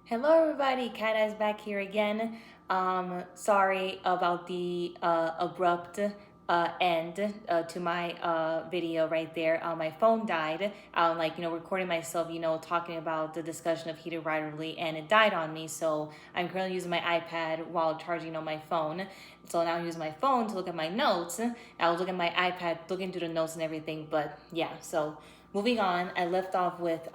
Hello everybody, Cat Eyes back here again. Sorry about the abrupt end to my video right there. My phone died. Recording myself, talking about the discussion of Heated Rivalry, and it died on me. So I'm currently using my iPad while charging on my phone. So now I'm using my phone to look at my notes. I was looking at my iPad, looking through the notes and everything. But yeah, so moving on, I left off with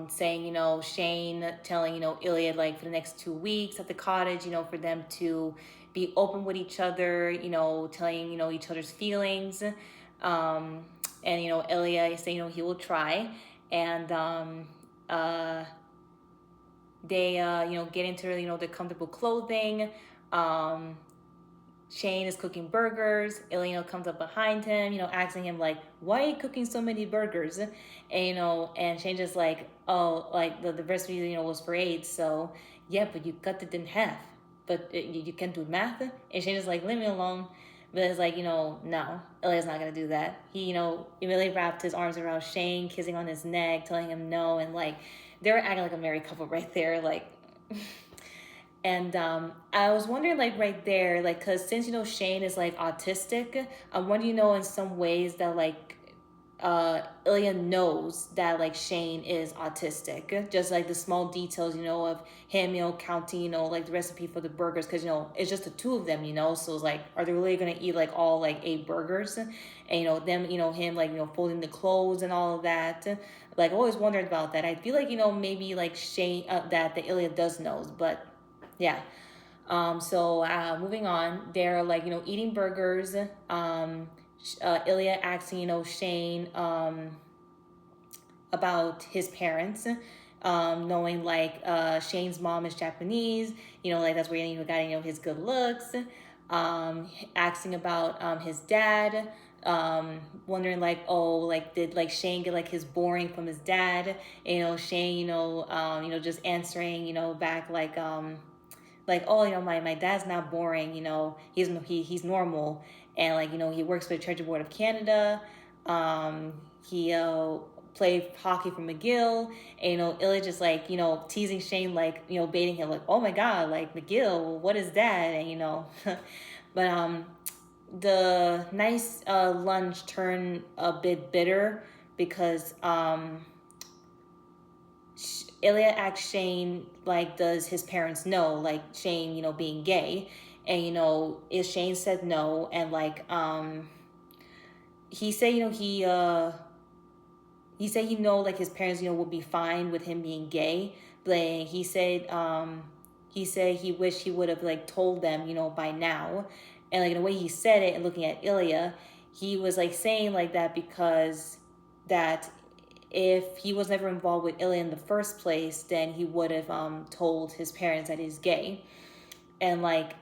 saying, Shane telling, Ilya, like, for the next 2 weeks at the cottage, for them to be open with each other, telling, each other's feelings. Um, and, Ilya saying, he will try. And uh, they, get into, the comfortable clothing. Um, Shane is cooking burgers. Ilya comes up behind him, asking him like, "Why are you cooking so many burgers?" And Shane just like, "Oh, like the recipe, was for 8, so yeah, but you cut it in half. But you can't do math." And Shane is like, "Leave me alone." But it's like, no, Ilya's not gonna do that. He, immediately wrapped his arms around Shane, kissing on his neck, telling him no, and like they were acting like a married couple right there, like. And I was wondering, like, right there, like, because since, Shane is, like, autistic, I wonder, in some ways that, like, Ilya knows that, like, Shane is autistic. Just, like, the small details, of him, counting, like, the recipe for the burgers. Because, it's just the two of them, So it's, like, are they really going to eat, like, all, like, 8 burgers? And, them, him, like, folding the clothes and all of that. Like, I always wondered about that. I feel like, maybe, like, Shane, that the Ilya does knows, but yeah. So moving on, they're like, eating burgers. Ilya asking, Shane about his parents, knowing like Shane's mom is Japanese, like that's where you got, his good looks. Asking about his dad, wondering like, oh, like did like Shane get like his boring from his dad? And, Shane, just answering, back like, oh, my dad's not boring, he's normal. And like, he works for the Treasury Board of Canada. He played hockey for McGill. And, Ilya just like, teasing Shane, like, baiting him, like, oh my god, like, McGill, what is that? And but the nice lunch turned a bit bitter because Ilya asked Shane, like, does his parents know, like, Shane, being gay? And, if Shane said no, and, like, he said, he said, like, his parents, would be fine with him being gay. But he said he wished he would have, like, told them, by now. And, like, the way he said it and looking at Ilya, he was, like, saying, like, that because that if he was never involved with Ilya in the first place, then he would have told his parents that he's gay. And like,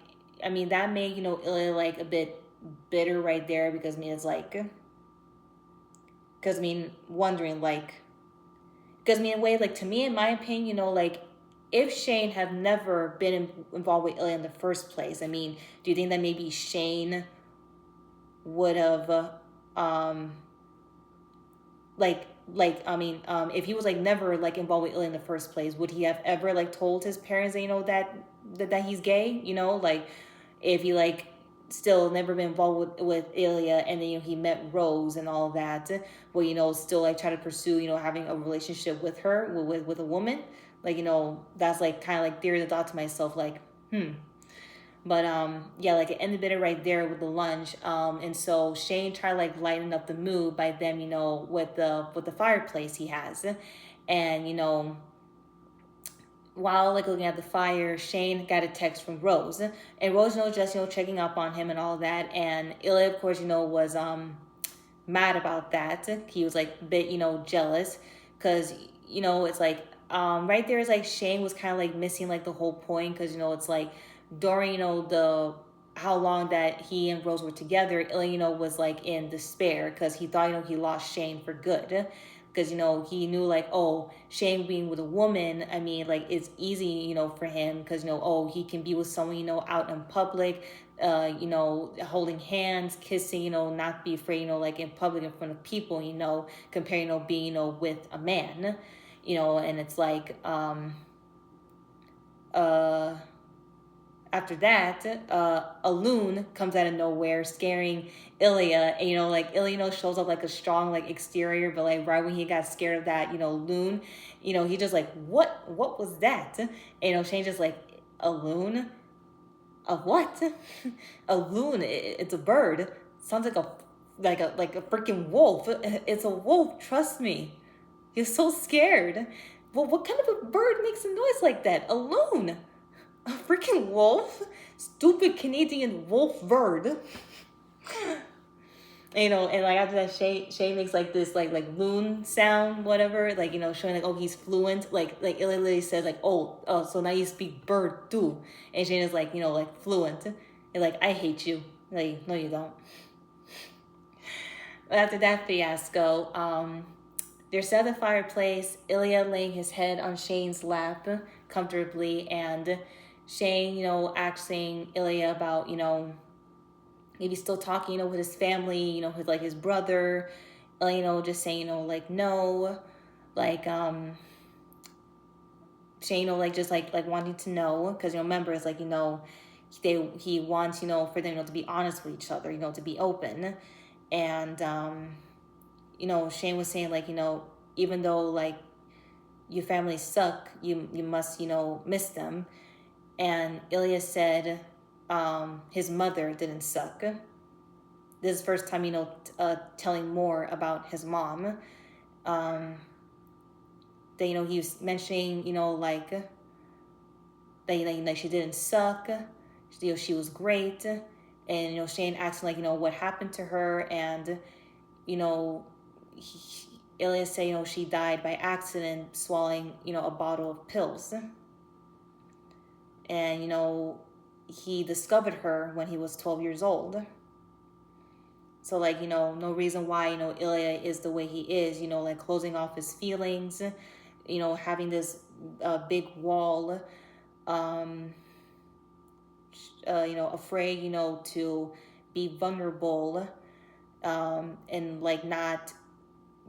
I mean, that made, Ilya like a bit bitter right there because it's like, wondering like, because in a way, like, to me, in my opinion, like, if Shane had never been involved with Ilya in the first place, do you think that maybe Shane would have, if he was like never like involved with Ilya in the first place, would he have ever like told his parents, that he's gay? Like, if he like still never been involved with Ilya, and then he met Rose and all of that, well, still like try to pursue having a relationship with her, with a woman, like, that's like kind of like theory of thought to myself, like, but yeah, like it ended bitter right there with the lunch. And so Shane tried to like lighten up the mood by them, with the fireplace he has. And while like looking at the fire, Shane got a text from Rose. And Rose, just checking up on him and all that. And Ilya, of course, was mad about that. He was like a bit, jealous. Cause, it's like right there is like Shane was kind of like missing like the whole point, because it's like during the how long that he and Rose were together, Ilya, was like in despair because he thought he lost Shane for good, because he knew like, oh, Shane being with a woman, like it's easy for him because oh, he can be with someone out in public, holding hands, kissing, not be afraid, like in public in front of people, comparing, being, with a man, and it's like, after that, a loon comes out of nowhere, scaring Ilya. And, like Ilya, shows up like a strong like exterior, but like right when he got scared of that, loon, he just like, what was that? And, Shane's just like, a loon? A what? A loon? It's a bird. Sounds like a freaking wolf. It's a wolf. Trust me. You're so scared. Well, what kind of a bird makes a noise like that? A loon. A freaking wolf? Stupid Canadian wolf bird. And like after that, Shay makes like this like loon sound, whatever, like showing like, oh, he's fluent, like Ilya literally says like, oh, so now you speak bird too, and Shane is like, like fluent, and like, I hate you, like, no you don't. But after that fiasco, they're sat at the fireplace, Ilya laying his head on Shane's lap comfortably, and Shane, asking Ilya about, maybe still talking, with his family, with like his brother, just saying, like, no, like, Shane, like, just like wanting to know, because, remember, it's like, he wants, for them, to be honest with each other, to be open. And, Shane was saying, like, even though, like, your family suck, you must, miss them. And Ilya said, his mother didn't suck. This is the first time, telling more about his mom. That, he was mentioning, like, that she didn't suck. She was great. And, Shane asked, like, what happened to her. And, Ilya said, she died by accident swallowing, a bottle of pills. And, he discovered her when he was 12 years old. So, like, no reason why, Ilya is the way he is, like closing off his feelings, having this big wall, afraid, to be vulnerable, and like not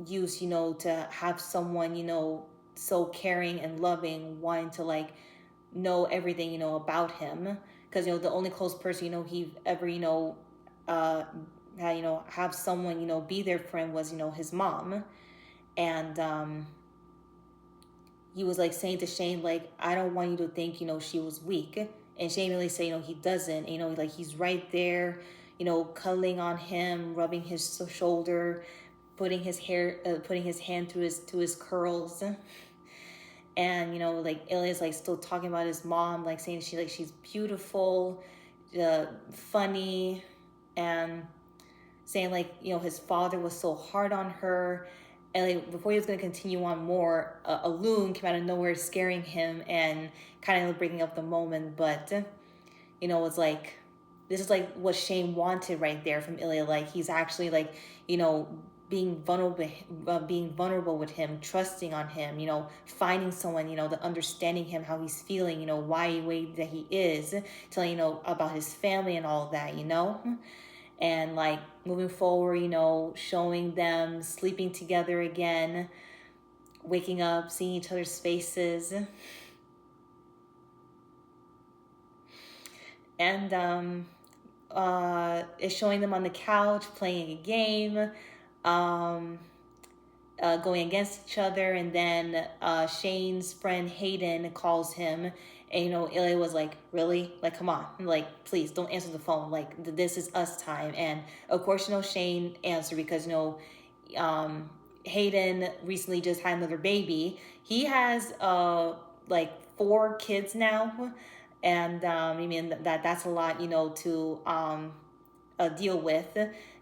use, to have someone, so caring and loving, wanting to like know everything, about him. Because, the only close person, he ever, have someone, be there for him was, his mom. And he was like saying to Shane, like, I don't want you to think, she was weak. And Shane really said, he doesn't, like he's right there, cuddling on him, rubbing his shoulder, putting his hand to his curls. And, like Ilya's like still talking about his mom, like saying she's beautiful, funny, and saying like, his father was so hard on her. And like, before he was going to continue on more, a loon came out of nowhere scaring him and kind of breaking up the moment. But, it's like, this is like what Shane wanted right there from Ilya. Like, he's actually like, being vulnerable with him, trusting on him, finding someone, that understanding him, how he's feeling, why the way that he is, telling, about his family and all of that, and like moving forward, showing them sleeping together again, waking up, seeing each other's faces. And it's showing them on the couch playing a game, going against each other. And then Shane's friend Hayden calls him, and Ilya was like, really, like, come on, like, please don't answer the phone, like, this is us time. And of course, Shane answered because Hayden recently just had another baby. He has like 4 kids now, and I mean that's a lot, to deal with,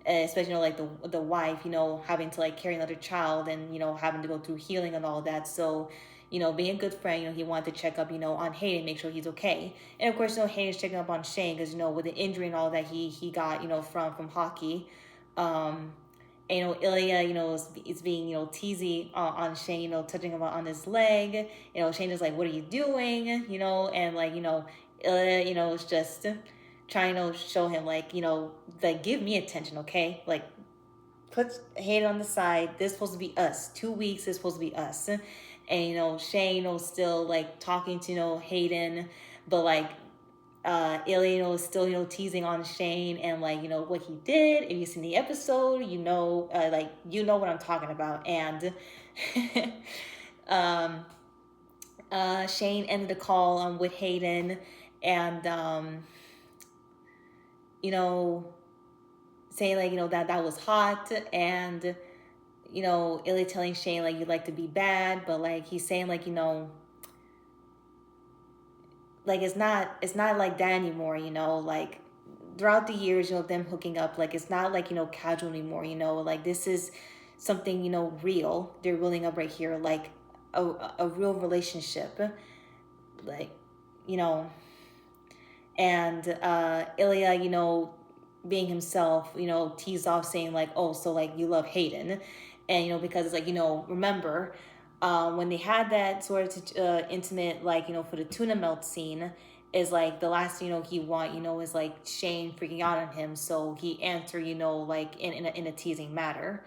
especially like the wife, having to like carry another child, and having to go through healing and all that. So, being a good friend, he wanted to check up, on Hayden, make sure he's okay. And of course, Hayden's checking up on Shane because, with the injury and all that he got, from hockey. And, Ilya, is being, teasy on Shane, touching him on his leg. Shane is like, what are you doing? And like, Ilya, is just trying to show him like, like, give me attention, okay? Like, put Hayden on the side. This is supposed to be us. 2 weeks is supposed to be us. And, Shane, still, like, talking to, Hayden, but, like, Ilya, is still, teasing on Shane and, like, what he did. If you've seen the episode, what I'm talking about. And um, Shane ended the call with Hayden, and, you know, saying, like, that was hot, and, Ilya telling Shane, like, you'd like to be bad, but, like, he's saying, like, like, it's not like that anymore, like, throughout the years, them hooking up, like, it's not like, casual anymore, like, this is something, real. They're building up right here, like, a real relationship, like, you know, and Ilya, being himself, teased off saying, like, oh, so, like, you love Hayden. And, because it's like, remember, when they had that sort of intimate, like, for the tuna melt scene, is like the last thing, he want, is like Shane freaking out on him. So he answered, like in a teasing manner.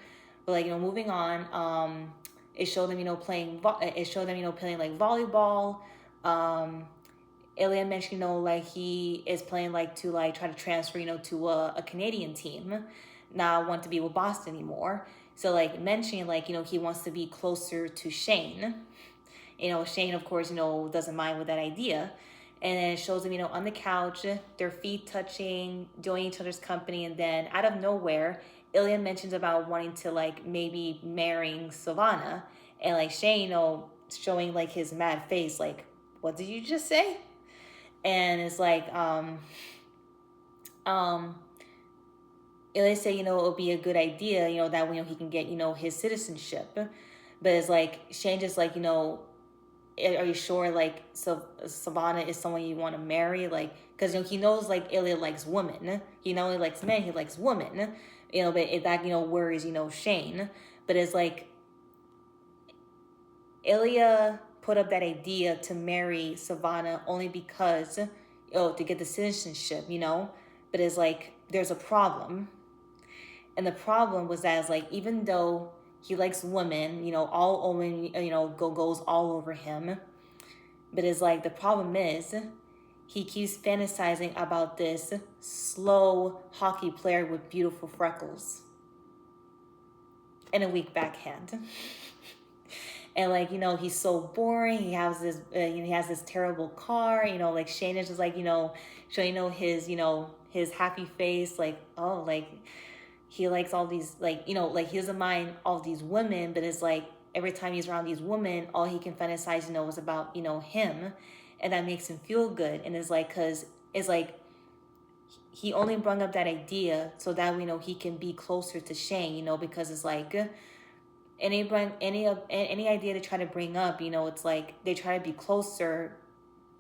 But, like, moving on, it showed them, playing like volleyball. Ilya mentioned, like, he is playing, like, to, like, try to transfer, to a Canadian team, not want to be with Boston anymore. So, like, mentioning, like, he wants to be closer to Shane. Shane, of course, doesn't mind with that idea. And then it shows them, on the couch, their feet touching, enjoying each other's company. And then out of nowhere, Ilya mentions about wanting to, like, maybe marrying Savannah. And, like, Shane, showing, like, his mad face, like, what did you just say? And it's like, Ilya say, it would be a good idea, that way, he can get, his citizenship. But it's like, Shane just like, are you sure, like, so Savannah is someone you want to marry? Like, because, he knows, like, Ilya likes women. He not only likes men, he likes women. But that, worries, Shane. But it's like, Ilya put up that idea to marry Savannah only because, to get the citizenship, But it's like, there's a problem. And the problem was that, it's like, even though he likes women, all women, goes all over him. But it's like, the problem is, he keeps fantasizing about this slow hockey player with beautiful freckles and a weak backhand. And, like, he's so boring. He has this terrible car. Like, Shane is just like, showing, his happy face. Like, oh, like, he likes all these, like, like, he doesn't mind all these women, but it's like every time he's around these women, all he can fantasize, is about, him, and that makes him feel good. And it's like, because it's like he only brought up that idea so that he can be closer to Shane, because it's like any idea to try to bring up, it's like they try to be closer,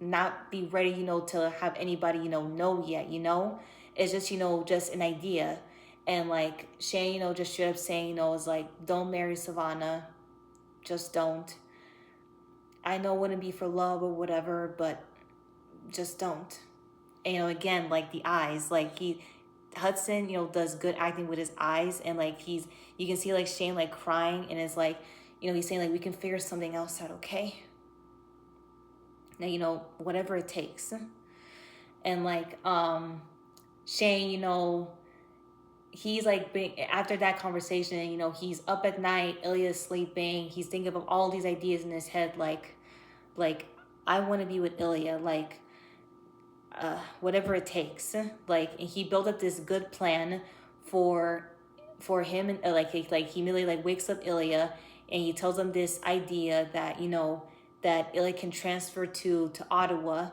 not be ready, to have anybody, know yet, it's just, just an idea. And, like, Shane, just straight up saying, is like, don't marry Savannah, just don't. I know it wouldn't be for love or whatever, but just don't. And, again, like, the eyes, like, Hudson, does good acting with his eyes, and, like, you can see, like, Shane, like, crying, and it's like, he's saying, like, we can figure something else out, okay? Now, whatever it takes. And, like, Shane, he's like, after that conversation, he's up at night, Ilya's sleeping, he's thinking of all these ideas in his head, like I want to be with Ilya, like, whatever it takes. Like, and he built up this good plan for him, and like he immediately, like, wakes up Ilya, and he tells him this idea that that Ilya can transfer to Ottawa,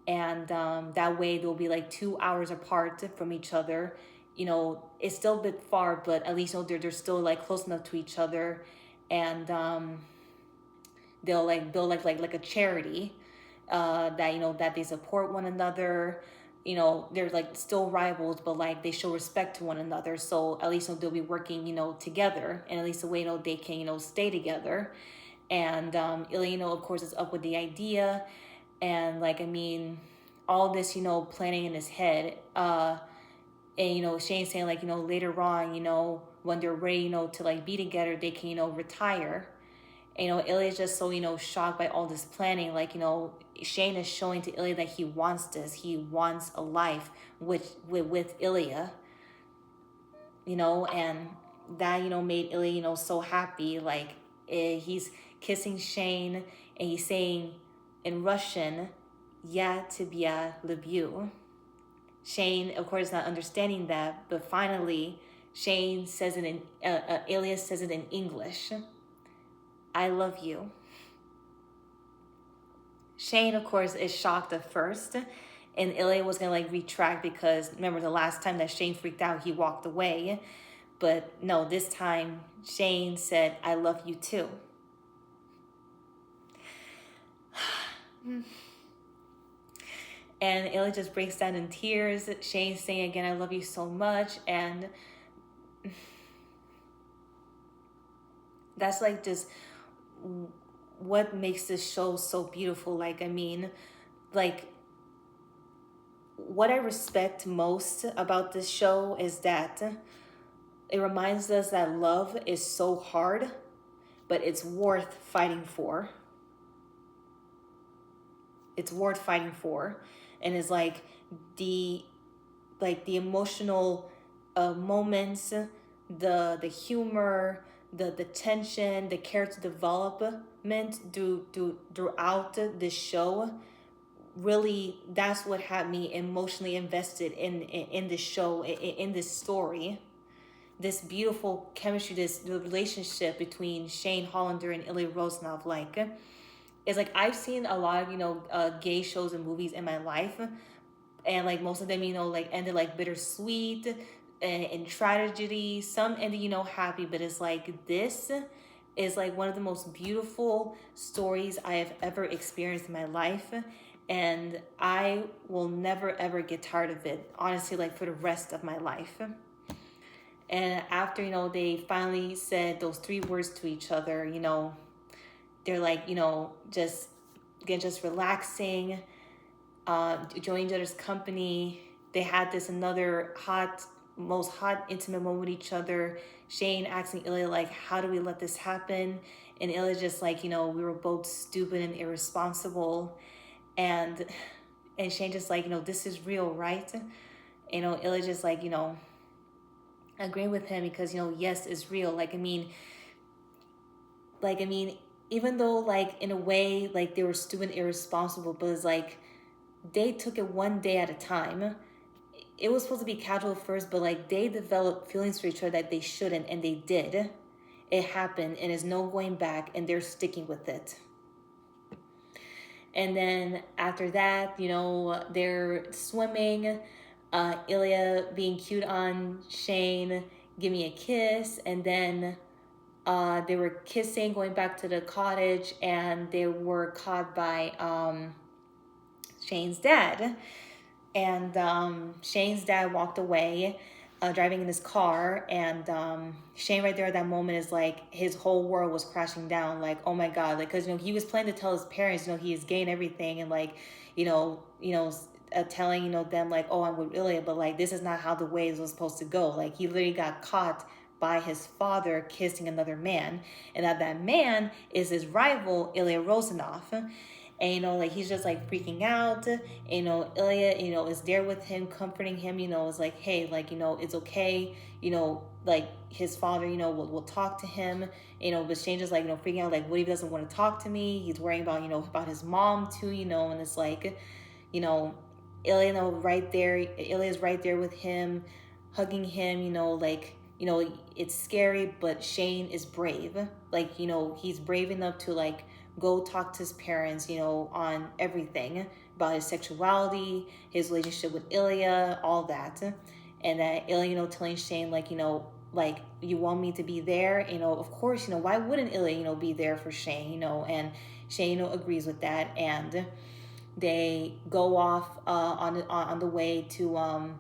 and that way they'll be like 2 hours apart from each other. It's still a bit far, but at least they're still, like, close enough to each other, and they'll, like, build like a charity that that they support one another. They're, like, still rivals, but, like, they show respect to one another. So at least they'll be working together, and at least the way they can stay together. And Ilya, of course, is up with the idea, and, like, I mean, all this planning in his head. And Shane's saying, like, later on, when they're ready, to, like, be together, they can retire. Ilya's just so, shocked by all this planning. Like, Shane is showing to Ilya that he wants this. He wants a life with Ilya, and that, made Ilya, so happy. Like, he's kissing Shane and he's saying in Russian, "Ya tebya lublю." Shane, of course, not understanding that, but finally, Shane says it in, Ilya says it in English. "I love you." Shane, of course, is shocked at first, and Ilya was gonna like retract because remember the last time that Shane freaked out, he walked away. But no, this time Shane said, "I love you too." And Ilya just breaks down in tears. Shane's saying again, "I love you so much," and that's like just what makes this show so beautiful. Like, I mean, like, what I respect most about this show is that it reminds us that love is so hard, but it's worth fighting for. It's worth fighting for. And it's like the emotional moments, the humor, the tension, the character development throughout this show. Really, that's what had me emotionally invested in this show, in this story. This beautiful chemistry, this relationship between Shane Hollander and Ilya Rozanov. Like, it's like I've seen a lot of gay shows and movies in my life, and like most of them like ended like bittersweet and tragedy. Some ended happy, but it's like this is like one of the most beautiful stories I have ever experienced in my life, and I will never ever get tired of it, honestly, like for the rest of my life. And after they finally said those three words to each other, they're like just again just relaxing, enjoying each other's company. They had this another most hot intimate moment with each other. Shane asking Ilya like, "How do we let this happen?" And Ilya's just like, "We were both stupid and irresponsible," and Shane just like, "This is real, right?" Ilya just like, agreeing with him because yes, it's real. Like, I mean, even though like in a way like they were stupid and irresponsible, but it's like they took it one day at a time. It was supposed to be casual first, but like they developed feelings for each other that they shouldn't, and they did. It happened, and there's no going back, and they're sticking with it. And then after that, they're swimming. Ilya being cute on Shane, "Give me a kiss," and then they were kissing, going back to the cottage, and they were caught by Shane's dad. And Shane's dad walked away, driving in his car, and Shane right there at that moment is like his whole world was crashing down. Like, oh my god, like because he was planning to tell his parents he is gay and everything, and like telling them like, "Oh, I'm with Ilya," but like this is not how the ways was supposed to go. Like he literally got caught by his father kissing another man, and that man is his rival Ilya Rozanov. And like he's just like freaking out. Ilya is there with him, comforting him. Is like, "Hey, like it's okay. Like his father will talk to him. But Shane just like freaking out, like what if he doesn't want to talk to me? He's worrying about about his mom too. And it's like Ilya right there. Ilya's right there with him, hugging him. Like it's scary, but Shane is brave. Like he's brave enough to like go talk to his parents, on everything about his sexuality, his relationship with Ilya, all that. And that Ilya, telling Shane, like, like, "You want me to be there?" Of course, why wouldn't Ilya, be there for Shane, and Shane, agrees with that. And they go off on the way to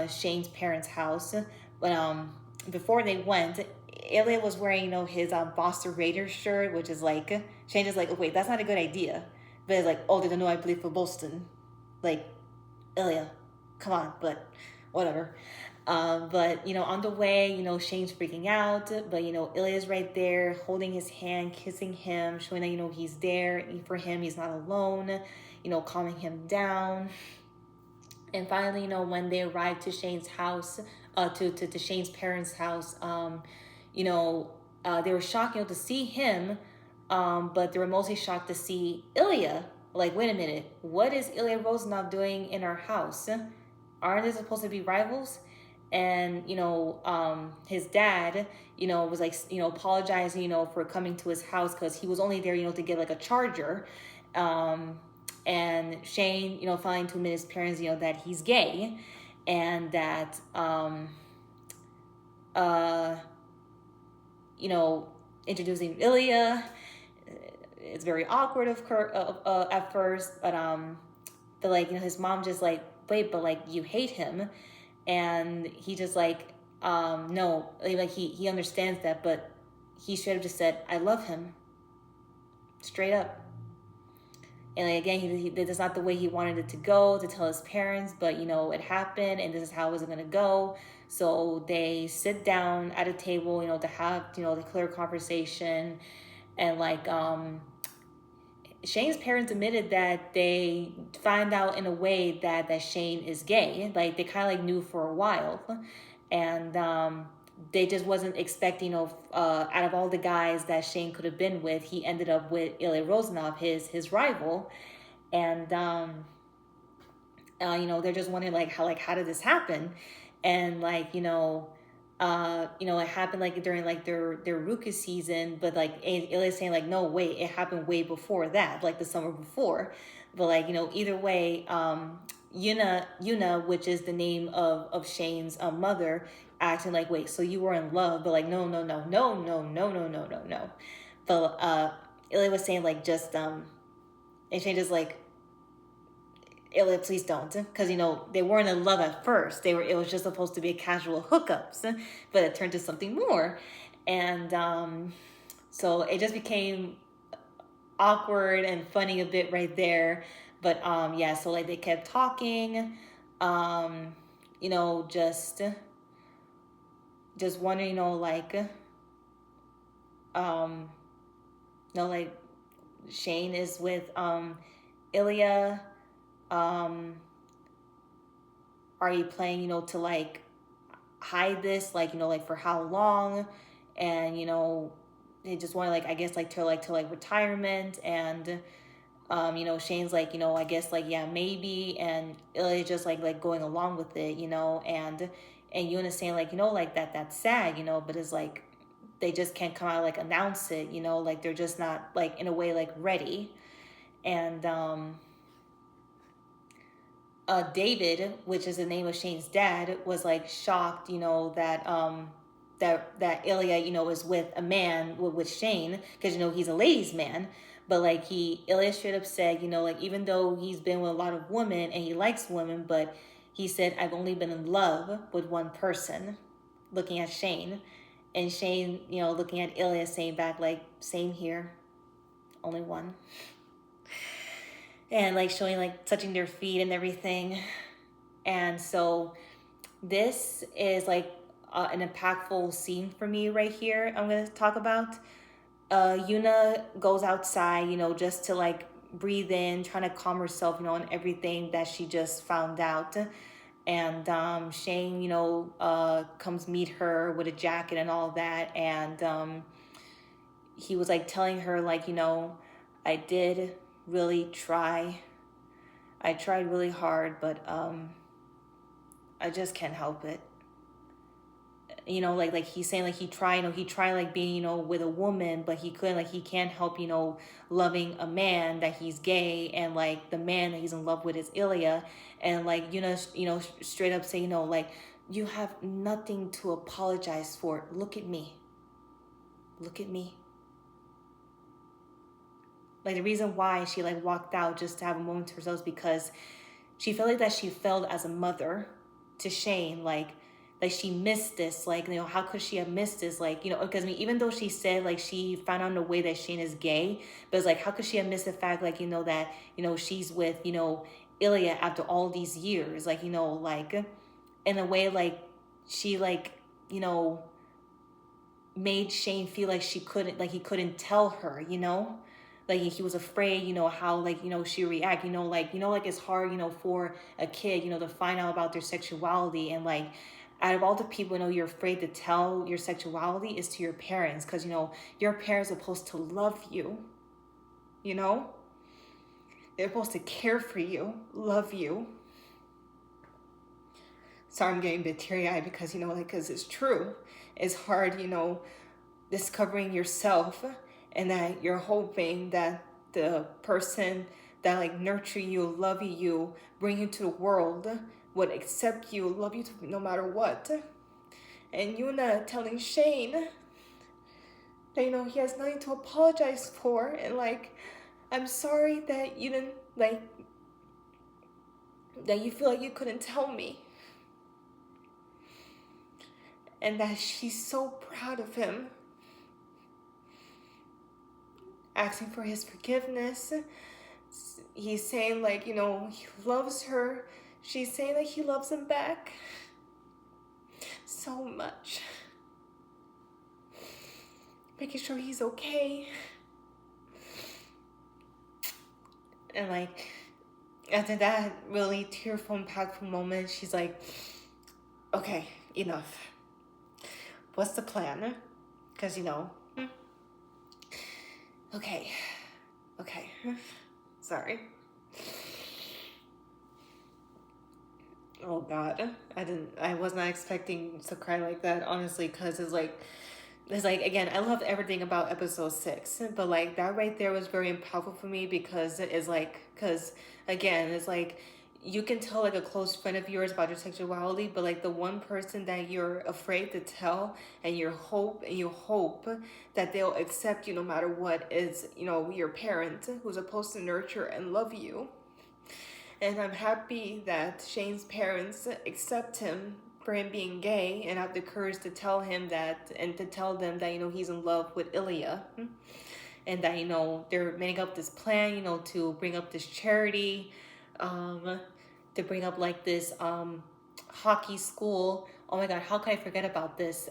Shane's parents' house. But before they went, Ilya was wearing, his Boston Raiders shirt, which is like, Shane is like, "Oh, wait, that's not a good idea." But it's like, "Oh, they don't know I play for Boston." Like, Ilya, come on, but whatever. But, on the way, Shane's freaking out, but, Ilya's right there holding his hand, kissing him, showing that, he's there for him. He's not alone, calming him down. And finally, when they arrived to Shane's house, to Shane's parents' house, they were shocked, to see him, but they were mostly shocked to see Ilya. Like, wait a minute, what is Ilya Rozanov doing in our house? Aren't they supposed to be rivals? And his dad, was like, apologizing, for coming to his house because he was only there, to get like a charger. And Shane, finally to admit his parents, that he's gay, and that introducing Ilya, it's very awkward at first, but like, his mom just like, wait, but like, you hate him, and he just like, no, like he understands that, but he should have just said, I love him, straight up. And like, again, he that's not the way he wanted it to go, to tell his parents, but it happened, and this is how it was going to go. So they sit down at a table, to have the clear conversation, and like Shane's parents admitted that they found out in a way that Shane is gay. Like, they kind of like knew for a while, and they just wasn't expecting, out of all the guys that Shane could have been with, he ended up with Ilya Rozanov, his rival, and they're just wondering how did this happen, and it happened like during like their rookie season, but like Ilya's saying like, no, wait, it happened way before that, like the summer before. But like, either way, Yuna, which is the name of Shane's mother, acting like, wait, so you were in love? But like, no. But Ilya was saying like, just and Shane just like, Ilya, please don't, because they weren't in love at first. It was just supposed to be a casual hookups, but it turned to something more, and so it just became awkward and funny a bit right there. But yeah, so like they kept talking, just wondering, like Shane is with Ilya. Are you planning, to like hide this, like, like for how long? And they just want like, I guess like to retirement, and Shane's like, I guess like, yeah, maybe, and Ilya just like going along with it, and Yuna saying like, like that's sad, but it's like they just can't come out like announce it, like they're just not like in a way like ready. And David, which is the name of Shane's dad, was like shocked, that Ilya, is with a man, with Shane, because he's a ladies' man. But like Ilya straight up said, like even though he's been with a lot of women and he likes women, but he said, I've only been in love with one person, looking at Shane, and Shane, looking at Ilya, saying back like, same here, only one. And like showing like touching their feet and everything. And so this is like an impactful scene for me right here. I'm going to talk about Yuna goes outside, just to like breathe in, trying to calm herself, on everything that she just found out. And Shane, comes meet her with a jacket and all that. And he was like telling her like, I did really try. I tried really hard, but I just can't help it. Like he's saying like he tried like being, with a woman, but he couldn't, like he can't help, loving a man that he's gay, and like the man that he's in love with is Ilya. And like, straight up say, like, you have nothing to apologize for. Look at me. Like the reason why she like walked out just to have a moment to herself is because she felt like that she failed as a mother to Shane. Like she missed this. Like, how could she have missed this? Like, because I mean, even though she said like she found out in a way that Shane is gay, but it's like, how could she have missed the fact like, that, she's with, Ilya after all these years, like, like in a way, like she like, you know, made Shane feel like he couldn't tell her, you know, like he was afraid, you know, how like, you know, she react, you know, like it's hard, you know, for a kid, you know, to find out about their sexuality. And like, out of all the people, you know, you're afraid to tell your sexuality is to your parents, because, you know, your parents are supposed to love you, you know, they're supposed to care for you, love you. Sorry, I'm getting a bit teary-eyed because, you know, like, because it's true. It's hard, you know, discovering yourself, and that you're hoping that the person that like nurture you, love you, bring you to the world would accept you, love you no matter what. And Yuna telling Shane that, you know, he has nothing to apologize for, and like, I'm sorry that you didn't like, that you feel like you couldn't tell me. And that she's so proud of him, asking for his forgiveness. He's saying like, you know, he loves her. She's saying that he loves him back so much. Making sure he's okay. And like, after that really tearful, impactful moment, she's like, okay, enough. What's the plan? Because, you know, okay. Sorry. Oh God, I was not expecting to cry like that, honestly, because it's like, again, I loved everything about episode 6, but like that right there was very impactful for me, because it's like, because again, it's like, you can tell like a close friend of yours about your sexuality, but like the one person that you're afraid to tell, and you hope that they'll accept you no matter what, is, you know, your parent, who's supposed to nurture and love you. And I'm happy that Shane's parents accept him for him being gay, and have the courage to tell him that, and to tell them that, you know, he's in love with Ilya. And that, you know, they're making up this plan, you know, to bring up this charity, to bring up like this hockey school. Oh my God, how can I forget about this?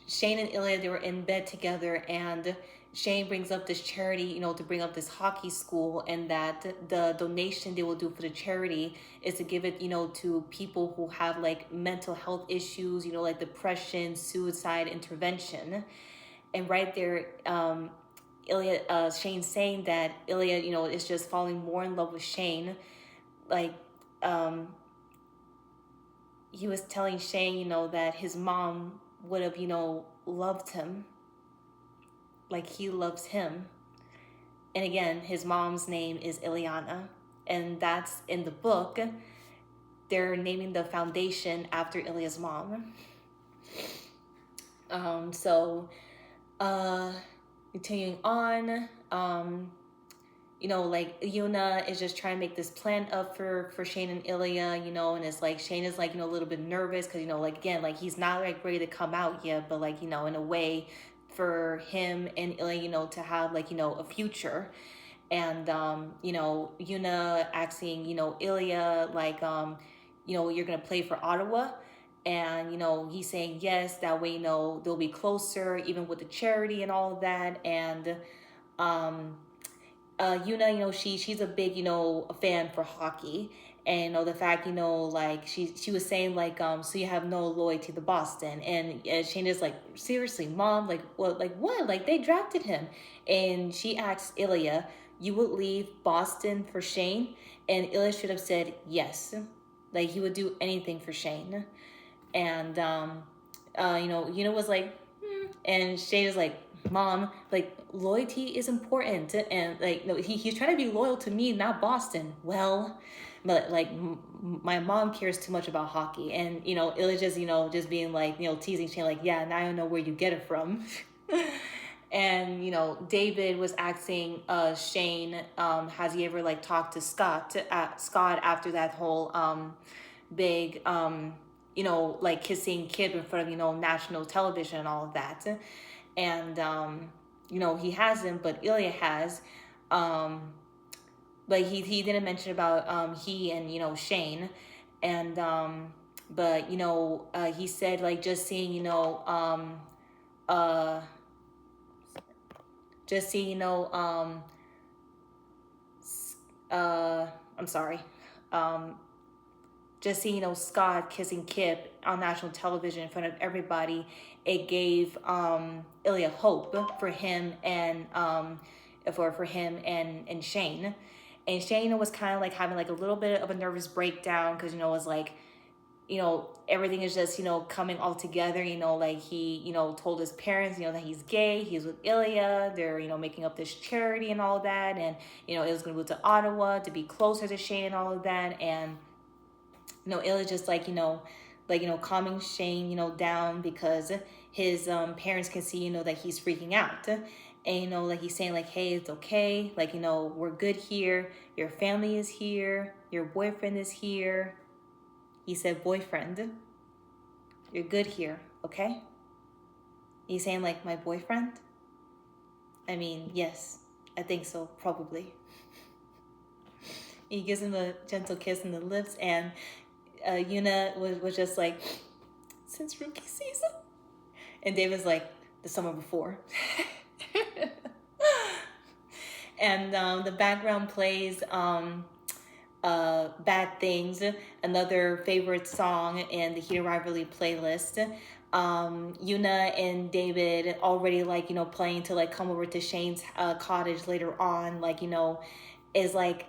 Shane and Ilya, they were in bed together, and Shane brings up this charity, you know, to bring up this hockey school, and that the donation they will do for the charity is to give it, you know, to people who have like mental health issues, you know, like depression, suicide, intervention. And right there, Ilya, Shane's saying that Ilya, you know, is just falling more in love with Shane. Like, he was telling Shane, you know, that his mom would have, you know, loved him like he loves him. And again, his mom's name is Ilyana, and that's in the book. They're naming the foundation after Ilya's mom. Continuing on, you know, like Yuna is just trying to make this plan up for Shane and Ilya, you know, and it's like Shane is like, you know, a little bit nervous because, you know, like again, like he's not like ready to come out yet, but like, you know, in a way for him and Ilya, you know, to have like, you know, a future. And you know, Yuna asking, you know, Ilya like, you know, you're gonna play for Ottawa. And, you know, he's saying yes, that way, you know, they'll be closer, even with the charity and all of that. And Yuna, you know, she's a big, you know, fan for hockey. And, you know, the fact, you know, like she was saying like, so you have no loyalty to Boston. And Shane is like, seriously, mom, like what, like they drafted him. And she asked Ilya, you would leave Boston for Shane? And Ilya should have said yes, like he would do anything for Shane. And you know, Yuna was like, and Shane is like, mom, like loyalty is important, and like no, he's trying to be loyal to me, not Boston. Well, but like my mom cares too much about hockey. And you know, it was just, you know, just being like, you know, teasing Shane like, yeah, now I don't know where you get it from. And you know, David was asking Shane, has he ever like talked to Scott after that whole big you know, like kissing kid in front of, you know, national television and all of that. And you know, he hasn't, but Ilya has. But he didn't mention about he and, you know, Shane. And But, he said, like, just seeing, uh, just seeing, I'm sorry, um, just seeing, Scott kissing Kip on national television in front of everybody, it gave Ilya hope for him and for him and Shane. And Shane was kind of like having like a little bit of a nervous breakdown because, it was like, everything is just, coming all together, like he, told his parents, that he's gay, he's with Ilya, they're, making up this charity and all of that. And, it was going to move to Ottawa to be closer to Shane and all of that. And, Ilya just like, calming Shane, down because his parents can see, that he's freaking out. And, like he's saying like, hey, it's okay. Like, we're good here. Your family is here. Your boyfriend is here. He said, boyfriend, you're good here, okay? He's saying, like, my boyfriend? I mean, yes, I think so, probably. He gives him a gentle kiss in the lips, and Yuna was just like, since rookie season? And David's like, the summer before. And the background plays... Bad Things, another favorite song in the Heated Rivalry playlist. Yuna and David already like, planning to like come over to Shane's cottage later on, like, is like,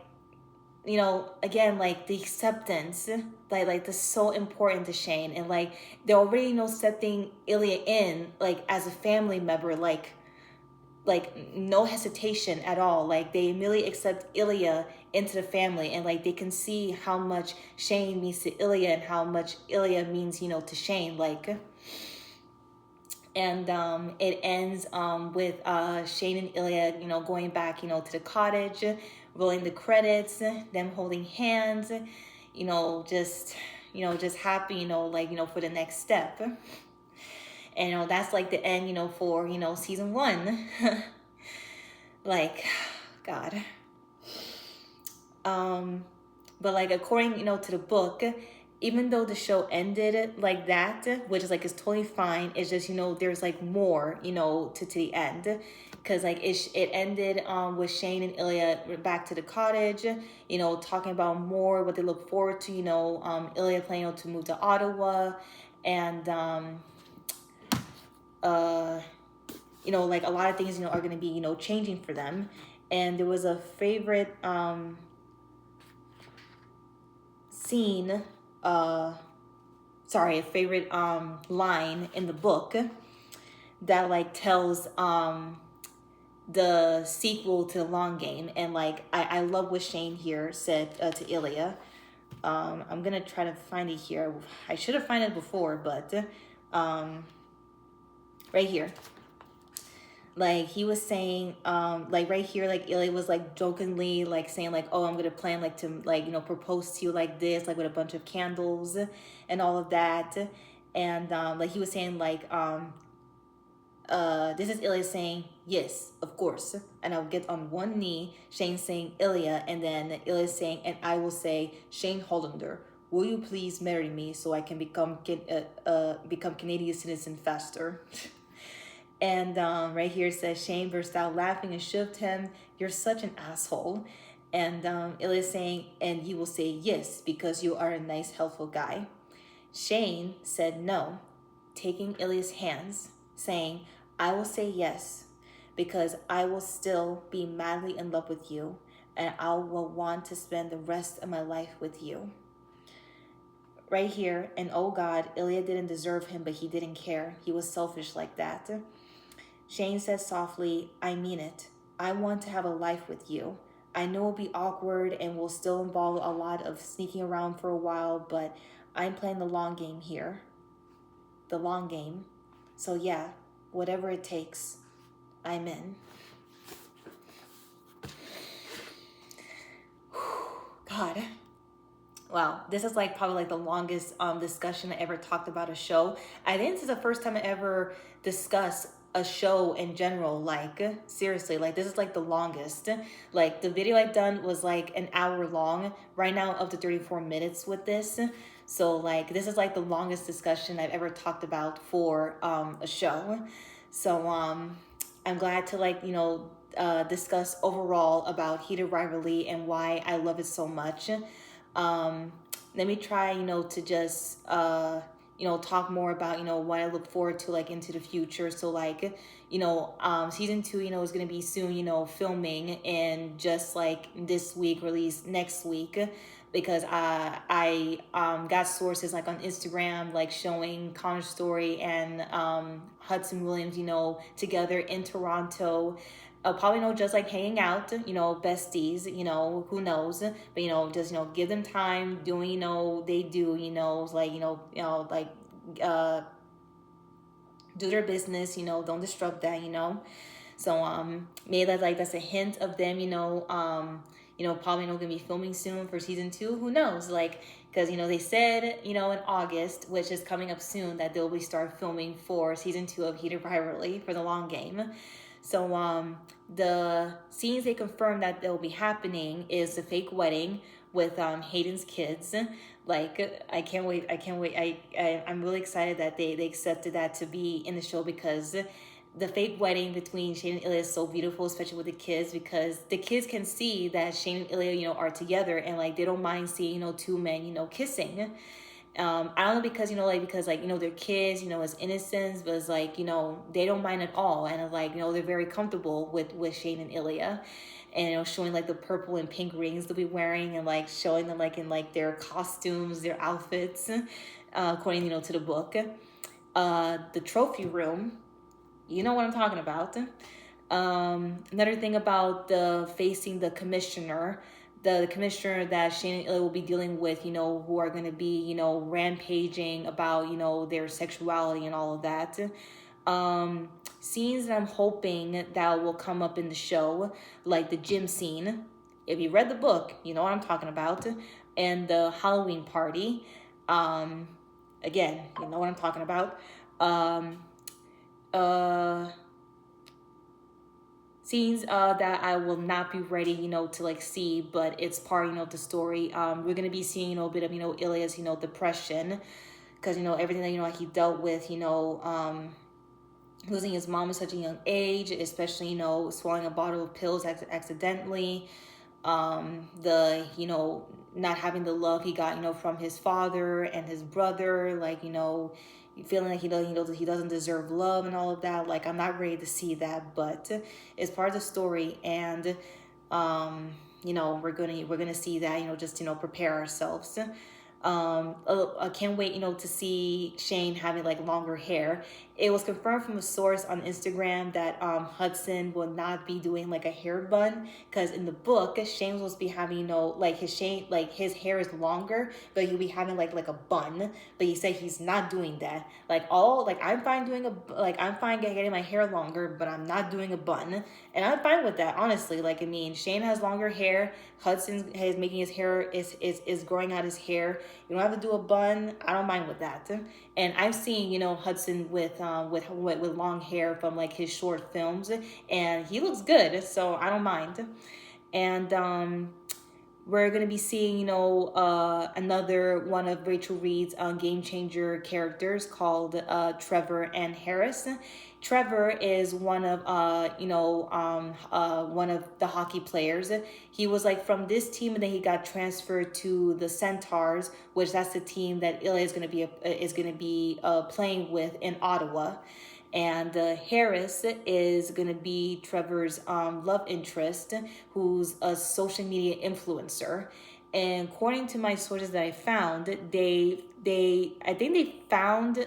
again, like the acceptance, like that's so important to Shane. And like, they're already, setting Ilya in, like, as a family member, like no hesitation at all. Like they immediately accept Ilya into the family, and like they can see how much Shane means to Ilya and how much Ilya means, to Shane. Like, and it ends with Shane and Ilya, going back, to the cottage, rolling the credits, them holding hands, just happy, like, for the next step. And that's like the end, for season 1. Like, God. But like according, to the book, even though the show ended like that, which is like is totally fine, it's just, there's like more, to the end. Because like it ended with Shane and Ilya back to the cottage, talking about more what they look forward to, Ilya planning to move to Ottawa, and like a lot of things, are going to be, changing for them. And there was a favorite scene, a favorite line in the book that like tells the sequel to the long game. And like I love what Shane here said to Ilya. I'm gonna try to find it here. I should have found it before, but right here. Like he was saying, like right here, like Ilya was like jokingly like saying like, oh, I'm gonna plan like to like, propose to you like this, like with a bunch of candles and all of that. And like he was saying like, this is Ilya saying, yes, of course. And I'll get on one knee, Shane saying Ilya, and then Ilya saying, and I will say, Shane Hollander, will you please marry me so I can become Canadian citizen faster? And right here it says, Shane burst out laughing and shoved him. You're such an asshole. And Ilya saying, and you will say yes, because you are a nice, helpful guy. Shane said no, taking Ilya's hands, saying, I will say yes, because I will still be madly in love with you, and I will want to spend the rest of my life with you. Right here, and oh God, Ilya didn't deserve him, but he didn't care. He was selfish like that. Shane said softly, I mean it. I want to have a life with you. I know it'll be awkward and will still involve a lot of sneaking around for a while, but I'm playing the long game here. The long game. So yeah, whatever it takes, I'm in. God. Wow, this is like probably like the longest discussion I ever talked about a show. I think this is the first time I ever discussed a show in general. Like, seriously, like this is like the longest. Like the video I've done was like an hour long. Right now up to 34 minutes with this. So like this is like the longest discussion I've ever talked about for a show. So I'm glad to like, discuss overall about Heated Rivalry and why I love it so much. Um, Let me try, to just, talk more about, what I look forward to like into the future. So like, season 2, is going to be soon, filming and just like this week, release next week. Because I got sources like on Instagram like showing Connor Storrie and Hudson Williams, together in Toronto. Probably just like hanging out, besties, who knows, but just give them time doing, they do, like like uh do their business, don't disrupt that, so maybe that's a hint of them, probably not gonna be filming soon for season 2. Who knows? Like, because they said, in August, which is coming up soon, that they'll be start filming for season 2 of Heated Rivalry for the long game. So the scenes they confirmed that they'll be happening is the fake wedding with Hayden's kids. Like, I can't wait. I'm really excited that they accepted that to be in the show, because the fake wedding between Shane and Ilya is so beautiful, especially with the kids, because the kids can see that Shane and Ilya, are together, and like they don't mind seeing, two men, kissing. I don't know, because they're kids, it's innocence, but it's like, they don't mind at all, and like, they're very comfortable with Shane and Ilya, and showing like the purple and pink rings they'll be wearing, and like showing them like in like their costumes, their outfits, according to the book. The trophy room, you know what I'm talking about. Another thing about the facing the commissioner, the commissioner that Shane and Ilya will be dealing with, who are going to be, rampaging about, their sexuality and all of that. Scenes that I'm hoping that will come up in the show, like the gym scene. If you read the book, you know what I'm talking about. And the Halloween party. Again, you know what I'm talking about. Scenes that I will not be ready, to like see, but it's part, the story. We're gonna be seeing, a bit of, Ilya's, depression, because everything that like he dealt with, losing his mom at such a young age, especially swallowing a bottle of pills accidentally. The not having the love he got from his father and his brother, like feeling like he doesn't deserve love and all of that. Like, I'm not ready to see that, but it's part of the story, and we're gonna see that, just prepare ourselves. I can't wait, to see Shane having like longer hair. It was confirmed from a source on Instagram that Hudson will not be doing like a hair bun, because in the book Shane was supposed to be having like his hair is longer, but he'll be having like a bun. But he said he's not doing that. I'm fine getting my hair longer, but I'm not doing a bun, and I'm fine with that, honestly. Like, I mean, Shane has longer hair. Hudson is making his hair is growing out his hair. You don't have to do a bun. I don't mind with that. And I've seen Hudson with long hair from like his short films, and he looks good, so I don't mind. And we're gonna be seeing another one of Rachel Reid's game changer characters called Trevor and Harris. Trevor is one of one of the hockey players. He was like from this team, and then he got transferred to the Centaurs, which that's the team that Ilya is gonna be playing with in Ottawa. And Harris is going to be Trevor's love interest, who's a social media influencer. And according to my sources that I found, I think they found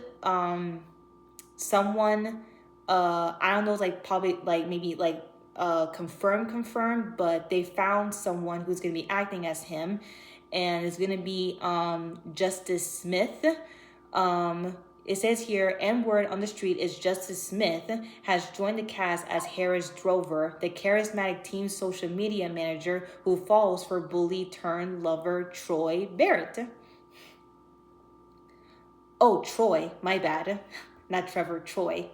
someone, I don't know, like probably like maybe like confirmed, but they found someone who's going to be acting as him, and it's going to be Justice Smith. It says here, M word on the street is Justice Smith has joined the cast as Harris Drover, the charismatic team social media manager who falls for bully turned lover Troy Barrett. Oh, Troy, my bad. Not Trevor, Troy.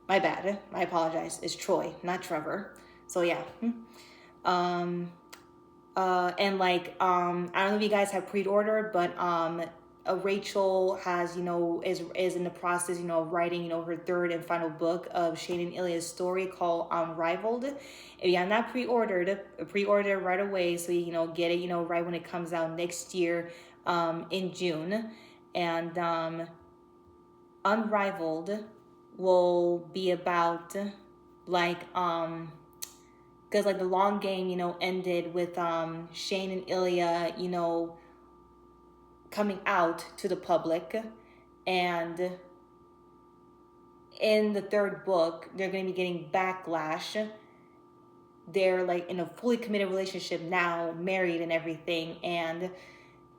My bad. I apologize. It's Troy, not Trevor. So yeah. And like I don't know if you guys have pre-ordered, but Rachel has, is in the process, of writing, her third and final book of Shane and Ilya's story called Unrivaled. If you have not pre-ordered, pre-order right away so you get it, right when it comes out next year, in June. And Unrivaled will be about like because like the long game, ended with Shane and Ilya, coming out to the public, and in the third book, they're going to be getting backlash. They're like in a fully committed relationship now, married and everything, and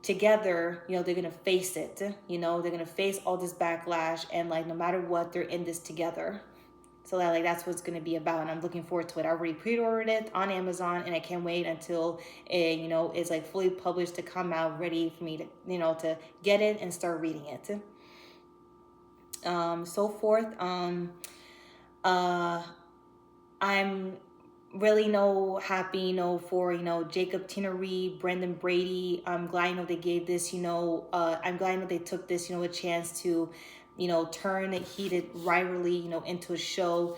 together, they're going to face it. They're going to face all this backlash, and like no matter what, they're in this together. So that like that's what it's gonna be about, and I'm looking forward to it. I already pre-ordered it on Amazon, and I can't wait until it, is like fully published to come out, ready for me to, to get it and start reading it. So forth. I'm really happy, for Jacob, Tierney, Brendan, Brady. I'm glad they gave this, I'm glad they took this, a chance to turn Heated Rivalry, into a show,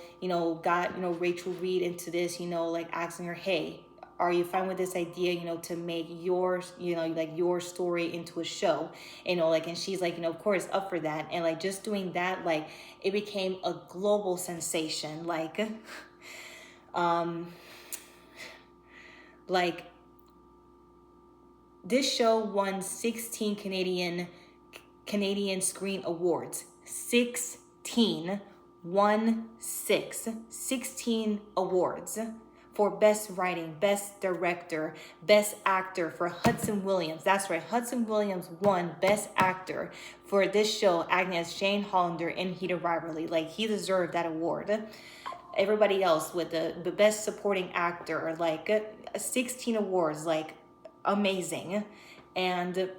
got, Rachel Reid into this, like asking her, hey, are you fine with this idea, to make your, like your story into a show, and she's like, of course, up for that. And like just doing that, like it became a global sensation. Like this show won 16 Canadian Screen Awards. 16 awards for Best Writing, Best Director, Best Actor for Hudson Williams. That's right, Hudson Williams won Best Actor for this show, acting as Shane Hollander in Heated Rivalry. Like he deserved that award. Everybody else with the Best Supporting Actor, like 16 awards, like amazing. And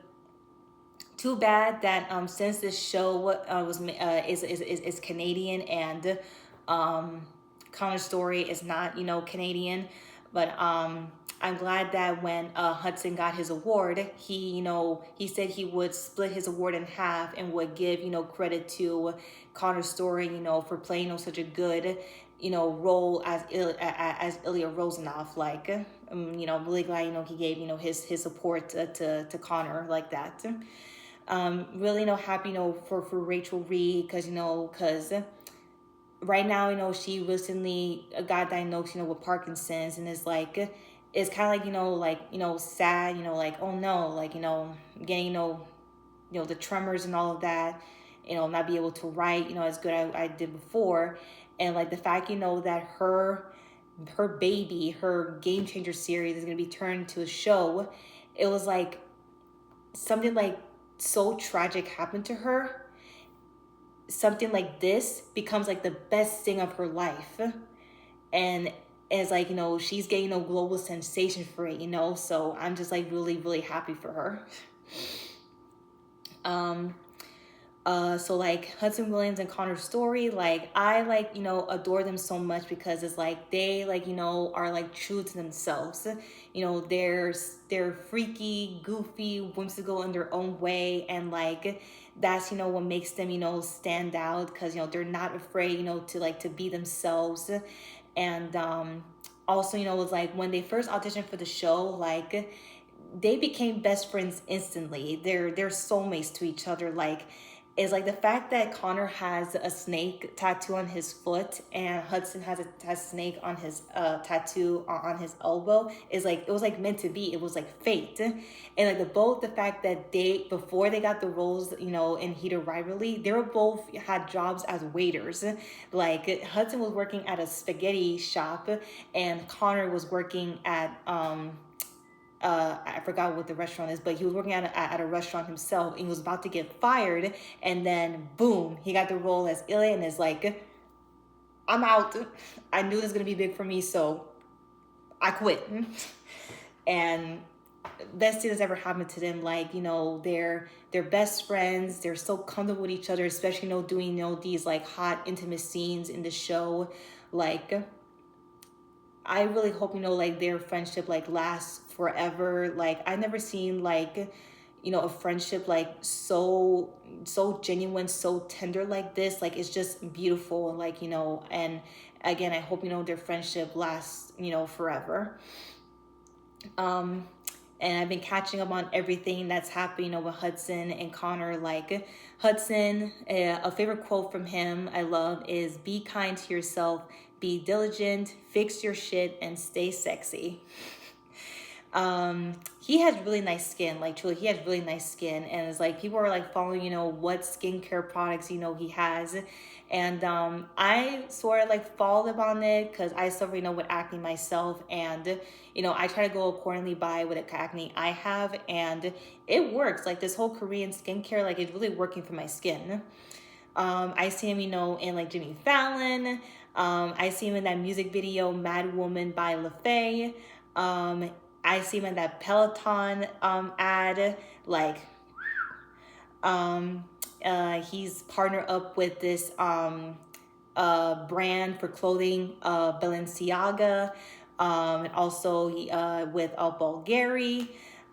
too bad that since this show is Canadian, and Connor's story is not Canadian, but I'm glad that when Hudson got his award, he said he would split his award in half and would give credit to Connor's story for playing such a good role as Ilya Rozanov. Like I'm really glad he gave his support to Connor like that. Really happy for Rachel Reid, because right now she recently got diagnosed with Parkinson's, and it's like it's kind of like sad, like oh no, like getting the tremors and all of that, not be able to write as good as I did before. And like the fact that her baby, her Game Changer series is going to be turned into a show, it was like something like so tragic happened to her. Something like this becomes like the best thing of her life, and it's like she's getting a global sensation for it, so I'm just like really, really happy for her. So like Hudson Williams and Connor's story, like I like adore them so much, because it's like they like are like true to themselves. They're freaky, goofy, whimsical in their own way, and like that's what makes them stand out, because they're not afraid to be themselves. And also it was like when they first auditioned for the show, like they became best friends instantly. They're soulmates to each other. Like is like the fact that Connor has a snake tattoo on his foot and Hudson has a snake on his tattoo on his elbow is like, it was like meant to be. It was like fate. And like the fact that they, before they got the roles, in Heated Rivalry, they were both had jobs as waiters. Like Hudson was working at a spaghetti shop and Connor was working at I forgot what the restaurant is, but he was working at a restaurant himself, and he was about to get fired, and then boom, he got the role as Ilya, and is like, I'm out. I knew this was gonna be big for me, so I quit. And best thing that's ever happened to them. Like, they're best friends. They're so comfortable with each other, especially, doing, these like hot intimate scenes in the show. Like, I really hope, like their friendship like lasts forever. Like, I never seen like, a friendship like so genuine, so tender like this. Like, it's just beautiful. Like, and again, I hope, their friendship lasts, forever. And I've been catching up on everything that's happening with Hudson and Connor. Like, Hudson, a favorite quote from him I love is, "Be kind to yourself, be diligent, fix your shit, and stay sexy." He has really nice skin. Like, truly, he has really nice skin. And it's like, people are like following, what skincare products, he has. And I sort of like followed up on it because I suffer, with acne myself. And, I try to go accordingly by what acne I have. And it works. Like, this whole Korean skincare, like, it's really working for my skin. I see him, in like Jimmy Fallon. I see him in that music video, Mad Woman by LaFay. I see him in that Peloton ad. Like, he's partnered up with this brand for clothing, Balenciaga, and also with Bulgari.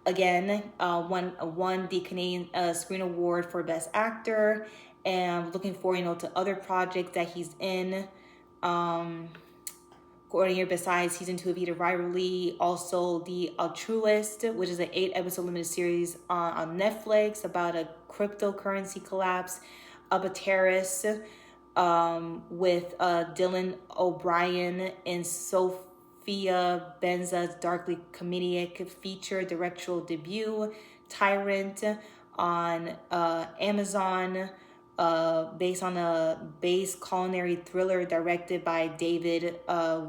Again, won the Canadian Screen Award for Best Actor, and looking forward, to other projects that he's in. Coordinator besides season 2 of Heated Rivalry, also The Altruist, which is an 8-episode limited series on Netflix about a cryptocurrency collapse. Up a Terrace with Dylan O'Brien and Sophia Benza's darkly comedic feature directorial debut, Tyrant, on Amazon. Based on a base culinary thriller directed by David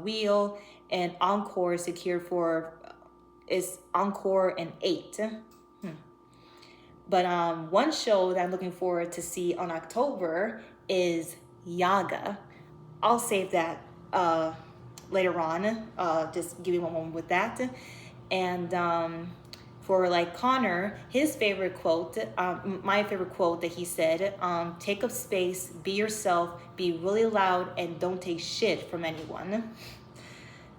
Wheel, and Encore secured for is Encore and 8. But one show that I'm looking forward to see on October is Yaga. I'll save that later on. Just give me one moment with that. And for like Connor, his favorite quote, my favorite quote that he said, "Take up space, be yourself, be really loud, and don't take shit from anyone."